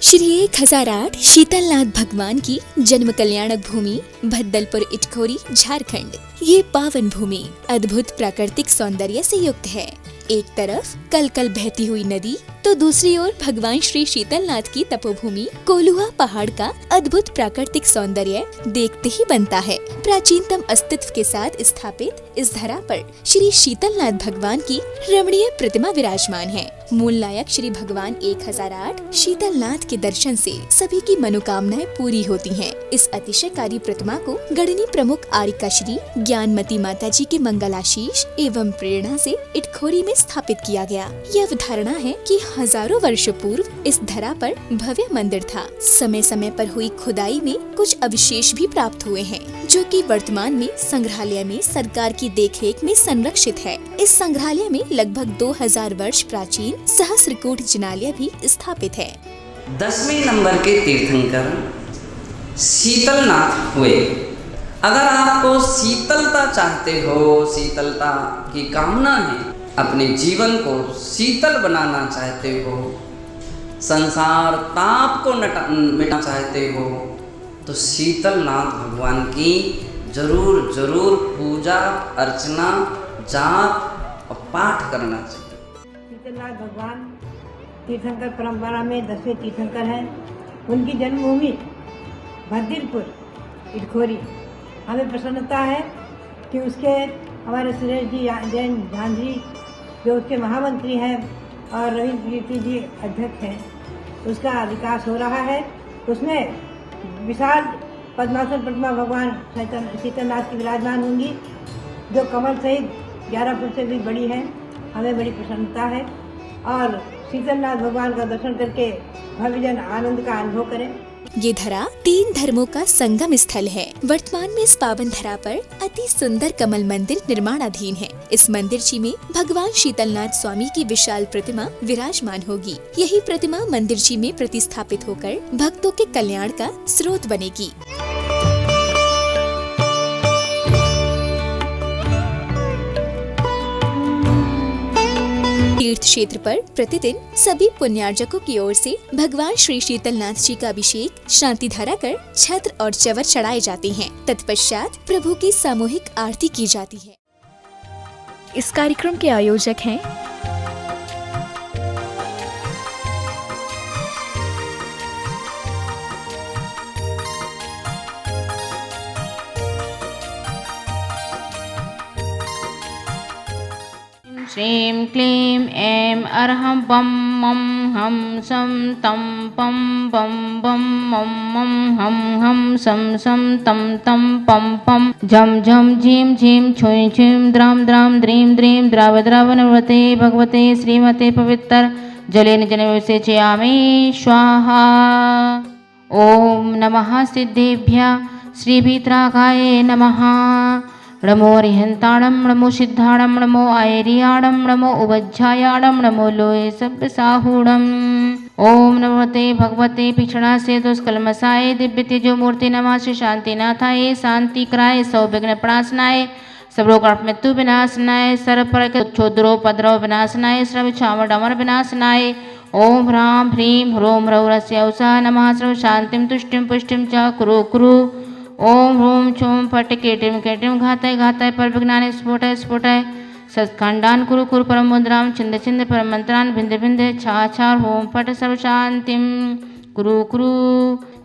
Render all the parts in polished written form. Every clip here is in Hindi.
श्री 1008 शीतलनाथ भगवान की जन्म कल्याणक भूमि भद्दलपुर इटखोरी झारखंड। ये पावन भूमि अद्भुत प्राकृतिक सौंदर्य से युक्त है। एक तरफ कल बहती हुई नदी तो दूसरी ओर भगवान श्री शीतलनाथ की तपोभूमि कोलुआ पहाड़ का अद्भुत प्राकृतिक सौंदर्य देखते ही बनता है। प्राचीनतम अस्तित्व के साथ स्थापित इस धरा पर श्री शीतलनाथ भगवान की रमणीय प्रतिमा विराजमान है। मूल नायक श्री भगवान 1008 शीतलनाथ के दर्शन से सभी की मनोकामनाएं पूरी होती हैं। इस अतिशयकारी प्रतिमा को गढ़नी प्रमुख आरिका श्री ज्ञानमती माता जी के मंगलाशीष एवं प्रेरणा से इटखोरी में स्थापित किया गया। यह अवधारणा है कि हजारों वर्षों पूर्व इस धरा पर भव्य मंदिर था। समय समय पर हुई खुदाई में कुछ अवशेष भी प्राप्त हुए हैं, जो कि वर्तमान में संग्रहालय में सरकार की देखरेख में संरक्षित है। इस संग्रहालय में लगभग 2000 वर्ष प्राचीन सहस्त्रकूट जिनालय भी स्थापित है। 10वें नंबर के तीर्थंकर शीतलनाथ हुए। अगर आपको शीतलता चाहते हो, शीतलता की कामना है, अपने जीवन को शीतल बनाना चाहते हो, संसार ताप को मिटाना चाहते हो, तो शीतलनाथ भगवान की जरूर पूजा अर्चना जाप और पाठ करना चाहिए। शीतलनाथ भगवान तीर्थंकर परंपरा में 10वें तीर्थंकर हैं। उनकी जन्मभूमि भद्दलपुर इटखोरी। हमें प्रसन्नता है कि उसके हमारे सुरेश जी जैन झांझरी जो उसके महामंत्री हैं और रविंद्र कीर्ति जी अध्यक्ष हैं, उसका विकास हो रहा है। उसमें विशाल पद्मासन प्रतिमा भगवान शीतलनाथ की विराजमान होंगी, जो कमल सहित 11 फुट से भी बड़ी है। हमें बड़ी प्रसन्नता है और शीतलनाथ भगवान का दर्शन करके भव्यजन आनंद का अनुभव करें। ये धरा 3 धर्मों का संगम स्थल है। वर्तमान में इस पावन धरा पर अति सुंदर कमल मंदिर निर्माणाधीन है। इस मंदिर जी में भगवान शीतलनाथ स्वामी की विशाल प्रतिमा विराजमान होगी। यही प्रतिमा मंदिर जी में प्रतिस्थापित होकर भक्तों के कल्याण का स्रोत बनेगी। तीर्थ क्षेत्र पर प्रतिदिन सभी पुण्यार्जकों की ओर से भगवान श्री शीतलनाथ जी का अभिषेक शांति धारा कर छत्र और चवर चढ़ाए जाते हैं। तत्पश्चात प्रभु की सामूहिक आरती की जाती है। इस कार्यक्रम के आयोजक हैं श्रीं क्लीं ऐं अर्हं बम मम हम सम तम पम बम बम मम मम हम हम सम तम तम पम पम झम झम झीम झीम छुई छुईं द्राम द्राम द्रीं द्रीं द्राव द्राव नवते भगवते श्रीमते पवित्र जलेन जनविसेचयामि स्वाहा। ओम नमः सिद्धेभ्यः श्रीभीतरागाय नमः। नमो अरिहंताणं नमो सिद्धाणं नमो आयरियाणं नमो उवज्झायाणं नमो लोये सब्बसाहूणं। ओम नमोते भगवते पिछड़ा से दुष्कलमसाय दिव्य तेजो मूर्ति नमः श्री शांतिनाथाय शांति कराय सौविघ्न प्रणाशनाय सबरोग मृत्यु विनाशनाय सर्व क्षोद्रोपद्रव विनाशनाय सर्व छामर डमर विनाशनाय। ओम ह्रां ह्रीं ह्रों ह्रौरस्य औषा नमः सर्व शांतिं तुष्टिं पुष्टिं च कुरु कुरु। ओम ह्रूम छूम फट केटिम केटिम घाताय घाताय पर विज्ञान स्फोटाय स्फोटाय सत्खंडान कुरु कुरु परम मुद्राम छिंद छिंद परम मंत्रान भिंद भिंद छा छा होम फट सर्व शांतिम कुरु कुरु।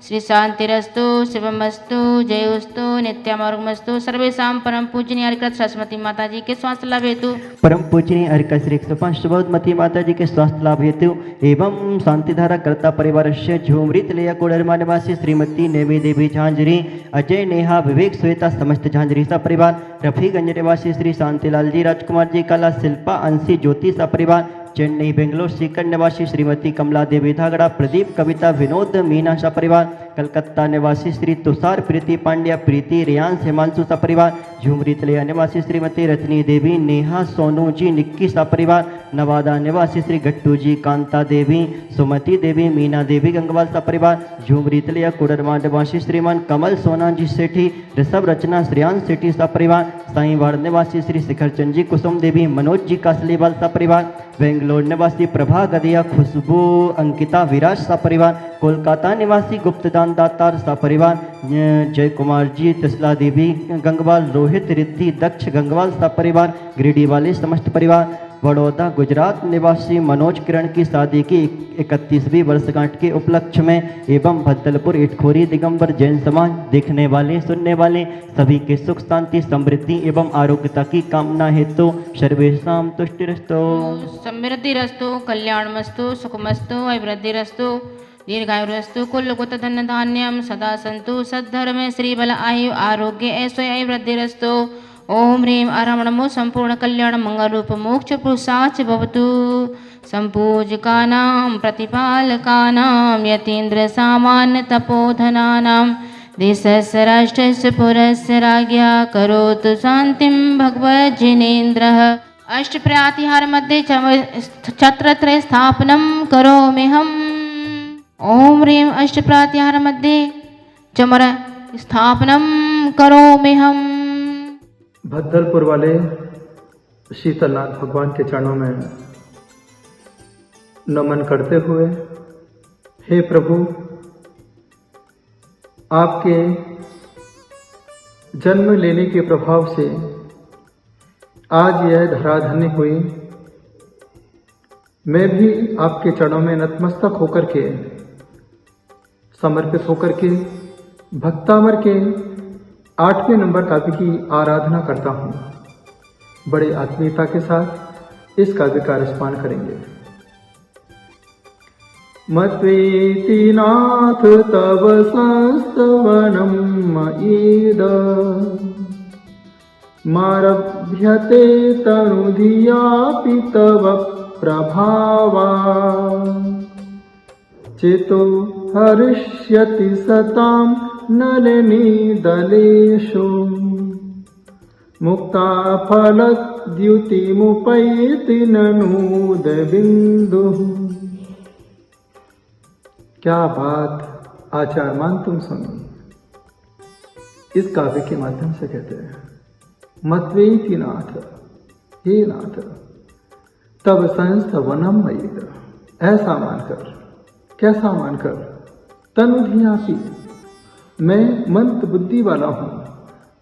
श्री शांतिरस्तु शिवमस्तु जयोस्तु नित्यमरुगमस्तु। सर्वेषां परम पूजनीय हरिकृत सरस्वती माता जी के स्वास्थ्य लाभ हेतु परम पूजनीय हरिकृत श्री 105 बौद्धमती माता जी के स्वास्थ्य लाभ हेतु एवं शांतिधारा कर्ता परिवार से झूमृत लेया कोडरमा निवासी श्रीमती नेमी देवी झांझरी, अजय नेहा विवेक श्वेता समस्त झांझरी सा परिवार, रफीगंज निवासी श्री शांतिलाल जी राजकुमार जी कला शिल्पा अंशी ज्योति सा परिवार, चेन्नई बेंगलोर सीकर निवासी श्रीमती कमला देवी धागड़ा प्रदीप कविता विनोद मीना सा परिवार, कलकत्ता निवासी श्री तुषार प्रीति पांड्या प्रीति रियांश हिमांशु सपरिवार, झुमरी तलिया निवासी श्रीमती रजनी देवी नेहा सोनू जी निक्की सपरिवार, नवादा निवासी श्री गट्टू जी कांता देवी सुमति देवी मीना देवी गंगवाल सपरिवार, झुमरी तलिया कुडरमा निवासी श्रीमान कमल सोना जी सेठी ऋषभ रचना श्रेयांश सेठी सपरिवार, साईवाड़ निवासी श्री शिखर चंद जी कुसुम देवी मनोज जी कासलीवाल सपरिवार, बेंगलोर निवासी प्रभा गदिया खुशबू अंकिता विराज सपरिवार, कोलकाता निवासी गुप्तदान दातार सपरिवार, जय कुमार जी तसला देवी गंगवाल, रोहित रिद्धि दक्ष गंगवाल सपरिवार, गिरिडीह वाले समस्त परिवार, बड़ौदा गुजरात निवासी मनोज किरण की शादी की 31वीं वर्षगांठ के उपलक्ष्य में एवं भद्दलपुर इटखोरी दिगंबर जैन समाज देखने वाले सुनने वाले सभी के सुख शांति समृद्धि एवं आरोग्यता की कामना हेतु सर्वेषां तुष्टिरस्तु समृद्धिरस्तु कल्याणमस्तु सुखमस्तु अभिवृद्धिरस्तु दीर्घायुरस्तु कुलगुत धन धान्यम सदा सन्तु सद्धर्म श्रीबल आयु आरोग्य ऐश्वर्य वृद्धिरस्तु ओम ह्रीं अरहं नमो संपूर्ण कल्याण मंगल रूप मोक्ष पुरुषाच भवतु संपूजकानां प्रतिपालकानां यतीन्द्र सामान्य तपोधनानां देशस्य राष्ट्रस्य पुरस्य राज्ञा करोतु शान्तिं भगवज्जिनेन्द्रः अष्टप्रतिहार मध्ये छत्रत्रय स्थापनं करोम्यहम् ओम ह्रीं अष्टप्रतिहार मध्ये चमर स्थापनं करोम्यहम्। भद्दलपुर वाले शीतलनाथ भगवान के चरणों में नमन करते हुए, हे प्रभु, आपके जन्म लेने के प्रभाव से आज यह धराधन्य हुई। मैं भी आपके चरणों में नतमस्तक होकर के, समर्पित होकर के भक्तामर के 8वें नंबर काव्य की आराधना करता हूँ। बड़े आत्मीयता के साथ इस काव्य का रसपान करेंगे। मत्वेति नाथ तव संस्तवनं मयीद मारभ्यते तनुधियापि तव प्रभावा चेतो हरिष्यति सतां नलिनी दलेषु मुक्ता फलद्युतिमुपैति ननूद बिंदुः। क्या बात आचार्यमान तुम सुनो। इस काव्य के माध्यम से कहते हैं, मत्वेति नाथ, हे नाथ, तब संस्तवनम मयीद, ऐसा मानकर, कैसा मानकर, तनुधियापि, मैं मंद बुद्धि वाला हूं,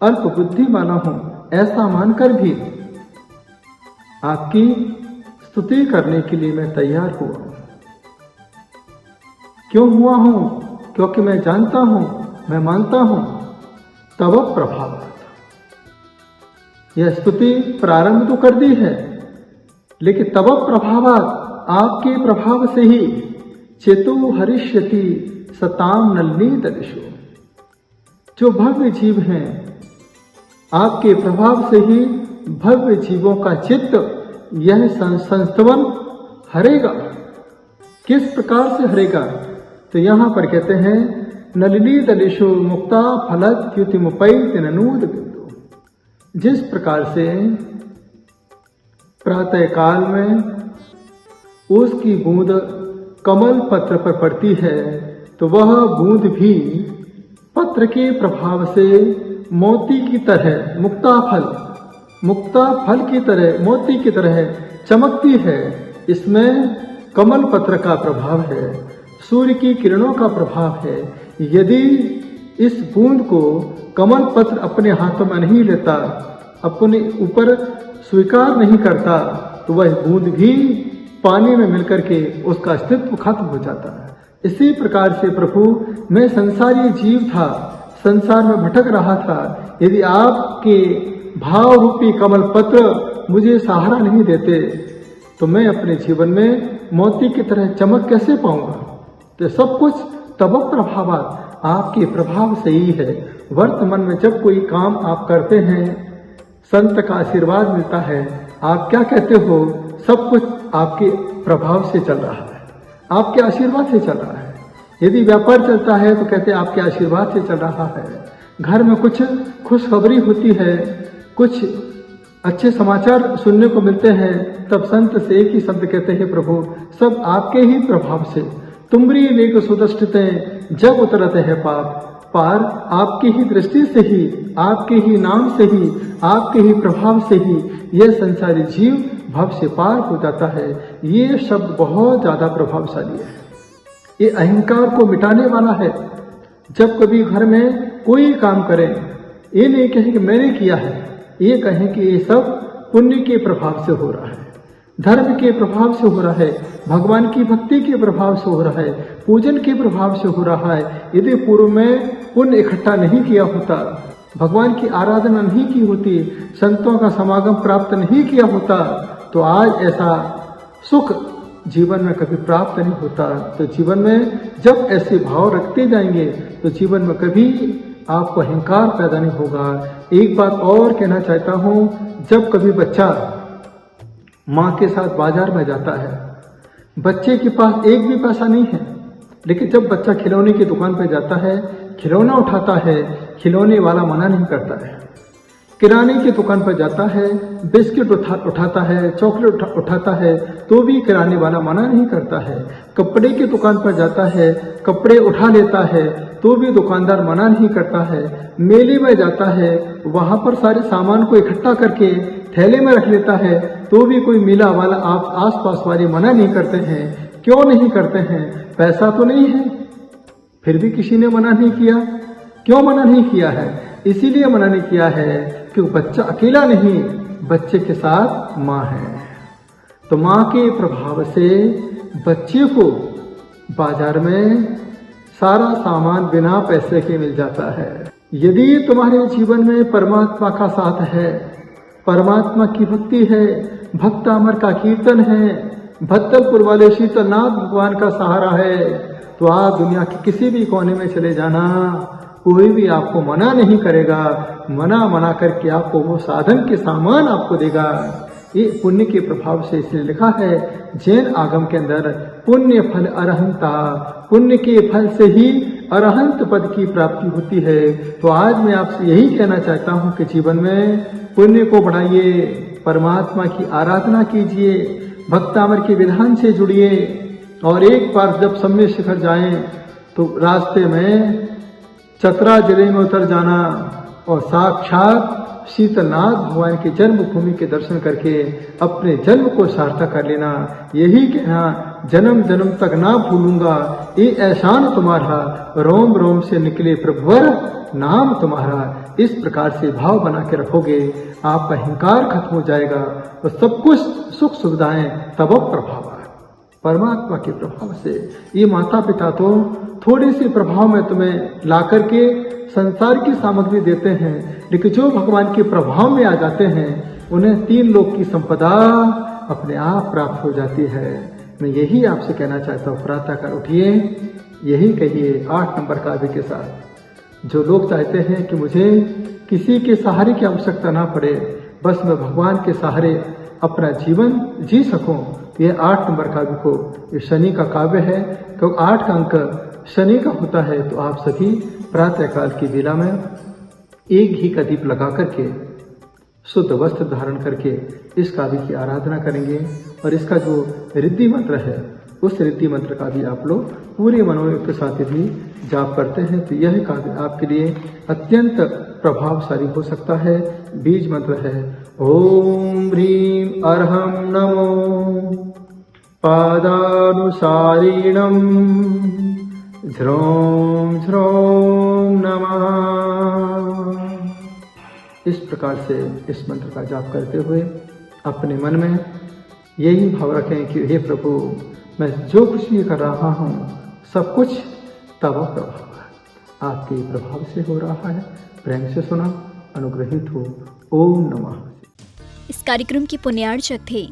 अल्प बुद्धि वाला हूं, ऐसा मानकर भी आपकी स्तुति करने के लिए मैं तैयार हुआ। क्यों हुआ हूं? क्योंकि मैं जानता हूं, मैं मानता हूं, तब प्रभाव, यह स्तुति प्रारंभ तो कर दी है, लेकिन तब प्रभावात, आपके प्रभाव से ही चेतो हरिष्यति सताम नलिनी दलेषु, जो भव्य जीव हैं, आपके प्रभाव से ही भव्य जीवों का चित्त यह संस्तवन हरेगा। किस प्रकार से हरेगा? तो यहां पर कहते हैं, नलिनी दलेषु मुक्ता फलद्युतिमुपैति ननूद बिंदु। जिस प्रकार से प्रातः काल में उसकी बूंद कमल पत्र पर पड़ती है, तो वह बूंद भी पत्र के प्रभाव से मोती की तरह, मुक्ता फल की तरह, मोती की तरह चमकती है। इसमें कमल पत्र का प्रभाव है, सूर्य की किरणों का प्रभाव है। यदि इस बूंद को कमल पत्र अपने हाथों में नहीं लेता, अपने ऊपर स्वीकार नहीं करता, तो वह बूंद भी पानी में मिलकर के उसका अस्तित्व खत्म हो जाता है। इसी प्रकार से प्रभु, मैं संसारी जीव था, संसार में भटक रहा था। यदि आपके भाव रूपी कमल पत्र मुझे सहारा नहीं देते, तो मैं अपने जीवन में मोती की तरह चमक कैसे पाऊंगा? तो सब कुछ तब प्रभावात, आपके प्रभाव से ही है। वर्तमान में जब कोई काम आप करते हैं, संत का आशीर्वाद मिलता है, आप क्या कहते हो? सब कुछ आपके प्रभाव से चल रहा है, आपके आशीर्वाद से चल रहा है। यदि व्यापार चलता है तो कहते आपके आशीर्वाद से चल रहा है। घर में कुछ खुशखबरी होती है, कुछ अच्छे समाचार सुनने को मिलते हैं, तब संत से एक ही शब्द कहते हैं, प्रभु सब आपके ही प्रभाव से। तुमरी लेख सुदृष्टते जब उतरते हैं पार आपकी ही दृष्टि से ही, आपके ही नाम से ही, आपके ही प्रभाव से ही यह संसारी जीव भव से पार हो जाता है। ये शब्द बहुत ज्यादा प्रभावशाली है, ये अहंकार को मिटाने वाला है। जब कभी घर में कोई काम करें, ये नहीं कहें कि मैंने किया है, ये कहें कि ये सब पुण्य के प्रभाव से हो रहा है, धर्म के प्रभाव से हो रहा है, भगवान की भक्ति के प्रभाव से हो रहा है, पूजन के प्रभाव से हो रहा है। यदि पूर्व में पुण्य इकट्ठा नहीं किया होता, भगवान की आराधना नहीं की होती, संतों का समागम प्राप्त नहीं किया होता, तो आज ऐसा सुख जीवन में कभी प्राप्त नहीं होता। तो जीवन में जब ऐसे भाव रखते जाएंगे तो जीवन में कभी आपको अहंकार पैदा नहीं होगा। एक बात और कहना चाहता हूँ, जब कभी बच्चा माँ के साथ बाजार में जाता है, बच्चे के पास एक भी पैसा नहीं है, लेकिन जब बच्चा खिलौने की दुकान पर जाता है, खिलौना उठाता है, खिलौने वाला मना नहीं करता है। किराने की दुकान पर जाता है, बिस्किट उठाता है, चॉकलेट उठाता है, तो भी किराने वाला मना नहीं करता है। कपड़े की दुकान पर जाता है, कपड़े उठा लेता है, तो भी दुकानदार मना नहीं करता है। मेले में जाता है, वहां पर सारे सामान को इकट्ठा करके थैले में रख लेता है, तो भी कोई मेला वाला आप आस पास वाले मना नहीं करते हैं। क्यों नहीं करते हैं? पैसा तो नहीं है, फिर भी किसी ने मना नहीं किया। क्यों मना नहीं किया है? इसीलिए मना नहीं किया है क्योंकि बच्चा अकेला नहीं, बच्चे के साथ माँ है। तो माँ के प्रभाव से बच्चे को बाजार में सारा सामान बिना पैसे के मिल जाता है। यदि तुम्हारे जीवन में परमात्मा का साथ है, परमात्मा की भक्ति है, भक्त अमर का कीर्तन है, भत्तलपुर वाले शीतलनाथ भगवान का सहारा है, तो आप दुनिया के किसी भी कोने में चले जाना, कोई भी आपको मना नहीं करेगा। मना करके आपको वो साधन के सामान आपको देगा। ये पुण्य के प्रभाव से इसलिए लिखा है जैन आगम के अंदर, पुण्य फल अरहंता, पुण्य के फल से ही अरहंत पद की प्राप्ति होती है। तो आज मैं आपसे यही कहना चाहता हूँ कि जीवन में पुण्य को बढ़ाइए, परमात्मा की आराधना कीजिए, भक्तामर के विधान से जुड़िए, और एक बार जब सम्य शिखर जाएं तो रास्ते में चतरा जिले में उतर जाना और साक्षात शीतलनाथ भगवान की जन्मभूमि के दर्शन करके अपने जन्म को सार्थक कर लेना। यही कहना, जन्म जन्म तक ना भूलूंगा ये एहसान तुम्हारा, रोम रोम से निकले प्रभुवर नाम तुम्हारा। इस प्रकार से भाव बना के रखोगे, आपका अहंकार खत्म हो जाएगा और सब कुछ सुख सुविधाएं तब प्रभाव है परमात्मा के प्रभाव से। ये माता पिता तो थोड़े से प्रभाव में तुम्हें ला करके संसार की सामग्री देते हैं, लेकिन जो भगवान के प्रभाव में आ जाते हैं उन्हें 3 लोक की संपदा अपने आप प्राप्त हो जाती है। मैं यही आपसे कहना चाहता हूँ, प्रातःकाल उठिए, यही कहिए 8 नंबर काव्य के साथ। जो लोग चाहते हैं कि मुझे किसी के सहारे की आवश्यकता ना पड़े, बस मैं भगवान के सहारे अपना जीवन जी सकूं, ये 8 नंबर काव्य को, ये शनि का काव्य है, क्योंकि 8 का अंक शनि का होता है। तो आप सभी प्रातःकाल की बेला में एक घी का दीप लगा करके, शुद्ध वस्त्र धारण करके इस काव्य की आराधना करेंगे, और इसका जो रिद्धि मंत्र है उस रिद्धि मंत्र का भी आप लोग पूरे मनोयोग के साथ भी जाप करते हैं, तो यह काव्य आपके लिए अत्यंत प्रभावशाली हो सकता है। बीज मंत्र है ओम ह्रीं अर्हं नमो पादानुसारिणं झ्रौं झ्रौं नमः। इस प्रकार से इस मंत्र का जाप करते हुए अपने मन में यही भाव रखें कि हे प्रभु, मैं जो कुछ भी कर रहा हूँ सब कुछ तब प्रभाव है, आपके प्रभाव से हो रहा है। प्रेम से सुना, अनुग्रहित हो। ओम नमः। इस कार्यक्रम के पुण्यार्चक थे